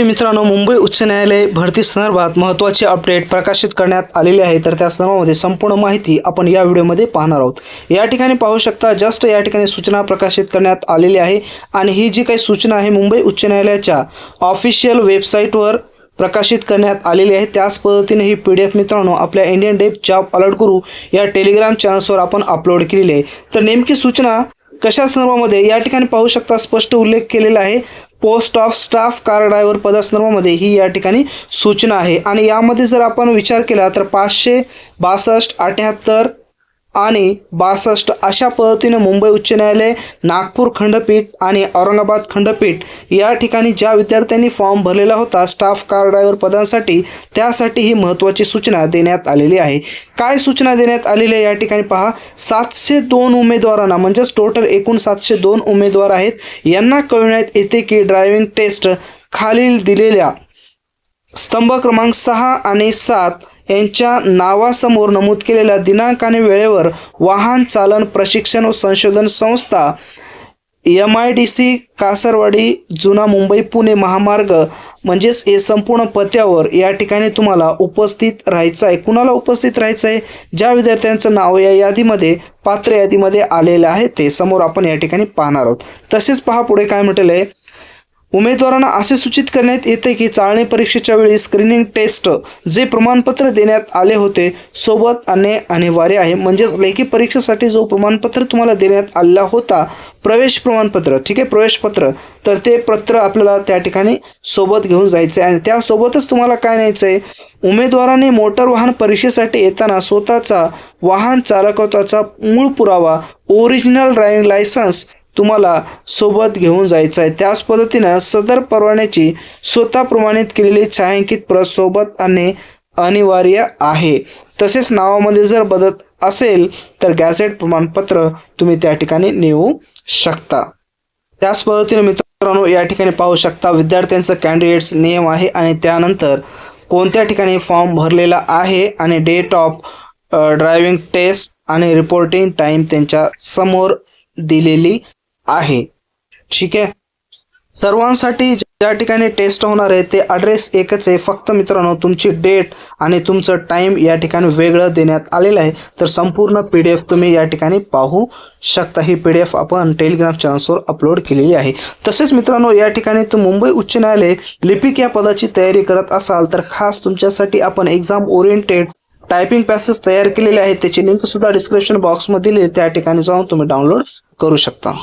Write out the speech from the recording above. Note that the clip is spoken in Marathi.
मित्रांनो, मुंबई उच्च न्यायालय भरती संदर्भात महत्त्वाचे अपडेट प्रकाशित करण्यात आलेले आहे। तर त्या संदर्भामध्ये संपूर्ण माहिती आपण या व्हिडिओमध्ये पाहणार आहोत। या ठिकाणी पाहू शकता जस्ट या ठिकाणी सूचना प्रकाशित करण्यात आलेली आहे आणि ही जी काही सूचना आहे मुंबई उच्च न्यायालयाच्या ऑफिशियल वेबसाईटवर प्रकाशित करण्यात आलेली आहे। त्याच पद्धतीने ही PDF मित्रांनो आपल्या इंडियन डेप्थ जॉब अलर्ट गुरु या टेलिग्राम चॅनल्सवर आपण अपलोड केलेली आहे। तर नेमकी सूचना कशा संदर्भामध्ये या ठिकाणी पाहू शकता स्पष्ट उल्लेख केलेला आहे। Post of staff car driver पदासंदर्भामध्ये ही या ठिकाणी सूचना आहे आणि यामध्ये जर आपण विचार केला तर 562, 78 आणि 62 अशा पद्धतीने मुंबई उच्च न्यायालय, नागपूर खंडपीठ आणि औरंगाबाद खंडपीठ या ठिकाणी ज्या विद्यार्थ्यांनी फॉर्म भरलेला होता स्टाफ कार ड्रायव्हर पदांसाठी त्यासाठी ही महत्त्वाची सूचना देण्यात आलेली आहे। काय सूचना देण्यात आलेली आहे या ठिकाणी पहा। 702 उमेदवारांना म्हणजेच टोटल एकूण 702 उमेदवार आहेत यांना कळविण्यात येते की ड्रायव्हिंग टेस्ट खालील दिलेल्या स्तंभ क्रमांक 6 आणि 7 यांच्या नावासमोर नमूद केलेल्या दिनांक आणि वेळेवर वाहन चालन प्रशिक्षण व संशोधन संस्था MIDC कासरवाडी जुना मुंबई पुणे महामार्ग म्हणजेच हे संपूर्ण पत्त्यावर या ठिकाणी तुम्हाला उपस्थित राहायचं आहे। कुणाला उपस्थित राहायचं आहे? ज्या विद्यार्थ्यांचं नाव या यादीमध्ये पात्र यादीमध्ये आलेलं आहे ते समोर आपण या ठिकाणी पाहणार आहोत। तसेच पहा पुढे काय म्हटलेलं आहे। उमेदवारांना असे सूचित करण्यात येते की चाळणी परीक्षेच्या वेळी स्क्रीनिंग टेस्ट जे प्रमाणपत्र देण्यात आले होते सोबत आणणे अनिवार्य आहे। म्हणजेच लेखी परीक्षेसाठी जो प्रमाणपत्र तुम्हाला देण्यात आला होता प्रवेश प्रमाणपत्र, ठीक आहे, प्रवेश पत्र, तर ते पत्र आपल्याला त्या ठिकाणी सोबत घेऊन जायचं आहे आणि त्यासोबतच तुम्हाला काय न्यायचं आहे? उमेदवाराने मोटर वाहन परीक्षेसाठी येताना स्वतःचा वाहन चालकत्वाचा मूळ पुरावा ओरिजिनल ड्रायव्हिंग लायसन्स तुम्हाला सोबत घेऊन जायचं आहे। त्याच पद्धतीने सदर परवान्याची स्वतः प्रमाणित केलेली छायांकित प्रत सोबत आणणे अनिवार्य आहे। तसेच नावामध्ये जर बदल असेल तर गॅझेट प्रमाणपत्र तुम्ही त्या ठिकाणी नेऊ शकता। त्याच पद्धतीने मित्रांनो या ठिकाणी पाहू शकता विद्यार्थ्यांचं कॅन्डिडेट्स नेम आहे आणि त्यानंतर कोणत्या ठिकाणी फॉर्म भरलेला आहे आणि डेट ऑफ ड्रायव्हिंग टेस्ट आणि रिपोर्टिंग टाइम त्यांच्या समोर दिलेली आहे। ठीक आहे, सर्वांसाठी ज्या ठिकाणी टेस्ट होणार आहे ते ॲड्रेस एकच आहे, फक्त मित्रांनो तुमची डेट आणि तुमचं टाइम या ठिकाणी वेगळं देण्यात आलेलं आहे। तर संपूर्ण PDF तुम्ही या ठिकाणी पाहू शकता। ही PDF आपण टेलिग्राम चॅनल्सवर अपलोड केलेली आहे। तसेच मित्रांनो या ठिकाणी मुंबई उच्च न्यायालय लिपिक या पदाची तयारी करत असाल तर खास तुमच्यासाठी आपण एक्झाम ओरिएंटेड टायपिंग पॅसेज तयार केलेले आहेत, त्याची लिंक सुद्धा डिस्क्रिप्शन बॉक्समध्ये दिली, त्या ठिकाणी जाऊन तुम्ही डाउनलोड करू शकता।